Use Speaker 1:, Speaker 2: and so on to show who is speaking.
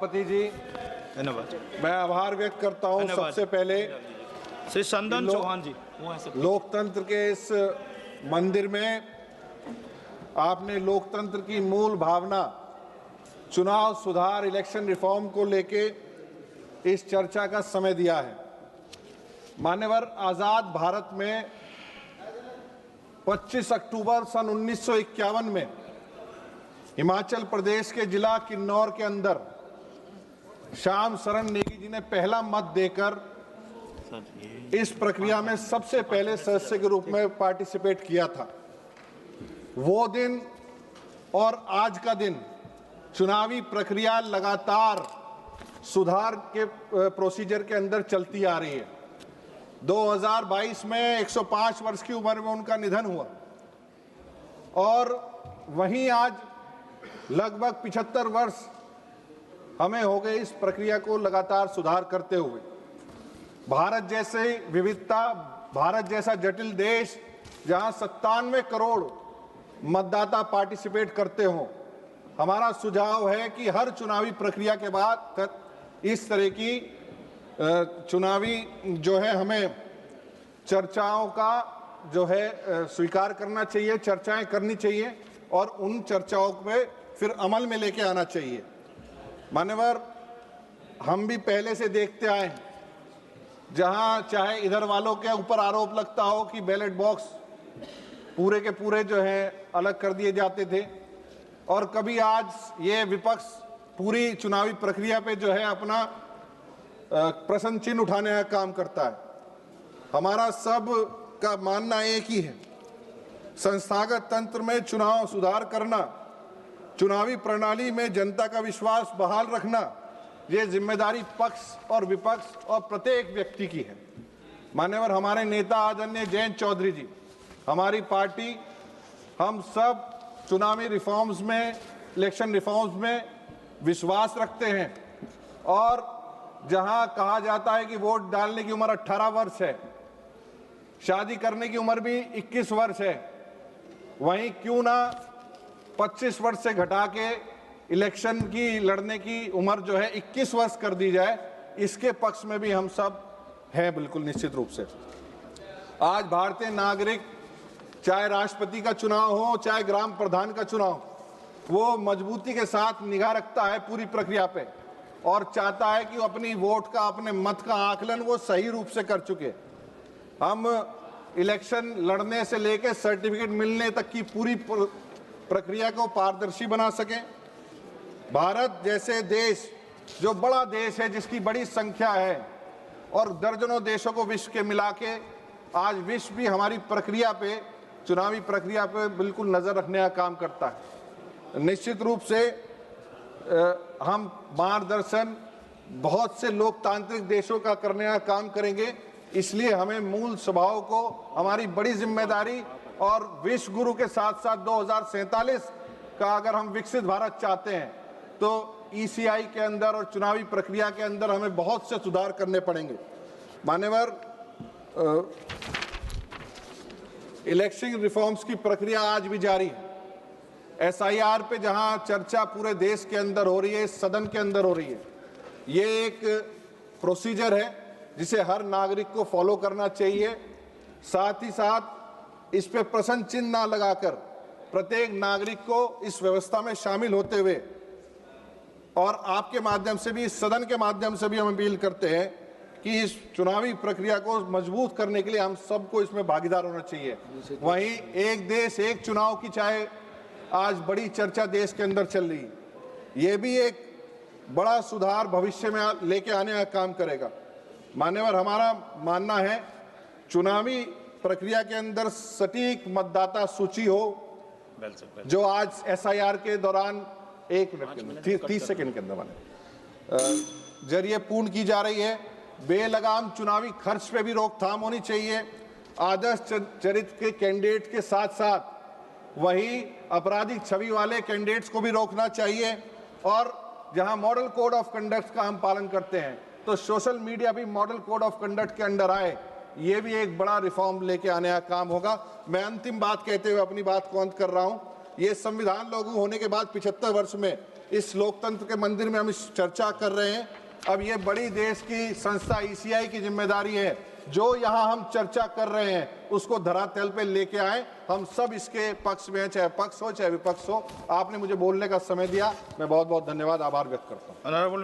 Speaker 1: सभापति जी,
Speaker 2: धन्यवाद।
Speaker 1: मैं आभार व्यक्त करता हूं। सबसे पहले
Speaker 2: श्री संदन चौहान जी,
Speaker 1: लोकतंत्र के इस मंदिर में आपने लोकतंत्र की मूल भावना चुनाव सुधार, इलेक्शन रिफॉर्म को लेके इस चर्चा का समय दिया है। मान्यवर, आज़ाद भारत में 25 अक्टूबर सन 1951 में हिमाचल प्रदेश के जिला किन्नौर के अंदर श्याम शरण नेगी जी ने पहला मत देकर इस प्रक्रिया में सबसे पहले सदस्य के रूप में पार्टिसिपेट किया था। वो दिन और आज का दिन चुनावी प्रक्रिया लगातार सुधार के प्रोसीजर के अंदर चलती आ रही है। 2022 में 105 वर्ष की उम्र में उनका निधन हुआ और वहीं आज लगभग 75 वर्ष हमें हो गए इस प्रक्रिया को लगातार सुधार करते हुए। भारत जैसे विविधता, भारत जैसा जटिल देश जहां 97 करोड़ मतदाता पार्टिसिपेट करते हों, हमारा सुझाव है कि हर चुनावी प्रक्रिया के बाद इस तरह की चुनावी जो है हमें चर्चाओं का जो है स्वीकार करना चाहिए, चर्चाएं करनी चाहिए और उन चर्चाओं पे फिर अमल में लेके आना चाहिए। मान्यवर, हम भी पहले से देखते आए हैं, जहां चाहे इधर वालों के ऊपर आरोप लगता हो कि बैलेट बॉक्स पूरे के पूरे जो है अलग कर दिए जाते थे, और कभी आज ये विपक्ष पूरी चुनावी प्रक्रिया पे जो है अपना प्रश्न चिन्ह उठाने का काम करता है। हमारा सब का मानना एक ही है, संस्थागत तंत्र में चुनाव सुधार करना, चुनावी प्रणाली में जनता का विश्वास बहाल रखना, ये जिम्मेदारी पक्ष और विपक्ष और प्रत्येक व्यक्ति की है। मान्यवर, हमारे नेता आदरणीय जयंत चौधरी जी, हमारी पार्टी, हम सब चुनावी रिफॉर्म्स में, इलेक्शन रिफॉर्म्स में विश्वास रखते हैं और जहां कहा जाता है कि वोट डालने की उम्र 18 वर्ष है, शादी करने की उम्र भी 21 वर्ष है, वहीं क्यों ना 25 वर्ष से घटा के इलेक्शन की लड़ने की उम्र जो है 21 वर्ष कर दी जाए। इसके पक्ष में भी हम सब हैं बिल्कुल निश्चित रूप से। आज भारतीय नागरिक, चाहे राष्ट्रपति का चुनाव हो, चाहे ग्राम प्रधान का चुनाव, वो मजबूती के साथ निगाह रखता है पूरी प्रक्रिया पे और चाहता है कि वो अपनी वोट का, अपने मत का आकलन वो सही रूप से कर चुके। हम इलेक्शन लड़ने से लेकर सर्टिफिकेट मिलने तक की पूरी प्रक्रिया को पारदर्शी बना सकें। भारत जैसे देश, जो बड़ा देश है, जिसकी बड़ी संख्या है और दर्जनों देशों को विश्व के मिला के आज विश्व भी हमारी प्रक्रिया पे, चुनावी प्रक्रिया पे बिल्कुल नज़र रखने का काम करता है। निश्चित रूप से हम मार्गदर्शन बहुत से लोकतांत्रिक देशों का करने का काम करेंगे, इसलिए हमें मूल स्वभाव को, हमारी बड़ी जिम्मेदारी और विश्व गुरु के साथ साथ 2047 का अगर हम विकसित भारत चाहते हैं तो ईसीआई के अंदर और चुनावी प्रक्रिया के अंदर हमें बहुत से सुधार करने पड़ेंगे। मान्यवर, इलेक्शन रिफॉर्म्स की प्रक्रिया आज भी जारी है। एसआईआर पे जहां चर्चा पूरे देश के अंदर हो रही है, सदन के अंदर हो रही है, ये एक प्रोसीजर है जिसे हर नागरिक को फॉलो करना चाहिए। साथ ही साथ इस पे प्रश्न चिन्ह ना लगाकर प्रत्येक नागरिक को इस व्यवस्था में शामिल होते हुए, और आपके माध्यम से भी, इस सदन के माध्यम से भी हम अपील करते हैं कि इस चुनावी प्रक्रिया को मजबूत करने के लिए हम सबको इसमें भागीदार होना चाहिए। वहीं एक देश एक चुनाव की चाहे आज बड़ी चर्चा देश के अंदर चल रही है, ये भी एक बड़ा सुधार भविष्य में लेके आने का काम करेगा। मान्यवर, हमारा मानना है चुनावी प्रक्रिया के अंदर सटीक मतदाता सूची हो, जो आज एसआईआर के दौरान 1 मिनट के अंदर, 30 सेकंड के अंदर जरिए पूर्ण की जा रही है। बेलगाम चुनावी खर्च पे भी रोकथाम होनी चाहिए। आदर्श चरित्र के कैंडिडेट के साथ साथ वही आपराधिक छवि वाले कैंडिडेट्स को भी रोकना चाहिए, और जहां मॉडल कोड ऑफ कंडक्ट का हम पालन करते हैं तो सोशल मीडिया भी मॉडल कोड ऑफ कंडक्ट के अंडर आए। ये भी एक बड़ा रिफॉर्म लेके आने का काम होगा। मैं अंतिम बात कहते हुए अपनी बात को अंत कर रहा हूं। ये संविधान लागू होने के बाद 75 वर्ष में इस लोकतंत्र के मंदिर में हम इस चर्चा कर रहे हैं। अब ये बड़ी देश की संस्था ईसीआई की जिम्मेदारी है, जो यहाँ हम चर्चा कर रहे हैं उसको धरातल पे लेके आए। हम सब इसके पक्ष में हैं, चाहे पक्ष हो चाहे विपक्ष हो। आपने मुझे बोलने का समय दिया, मैं बहुत बहुत धन्यवाद, आभार व्यक्त करता हूँ।
Speaker 2: ऑनरेबल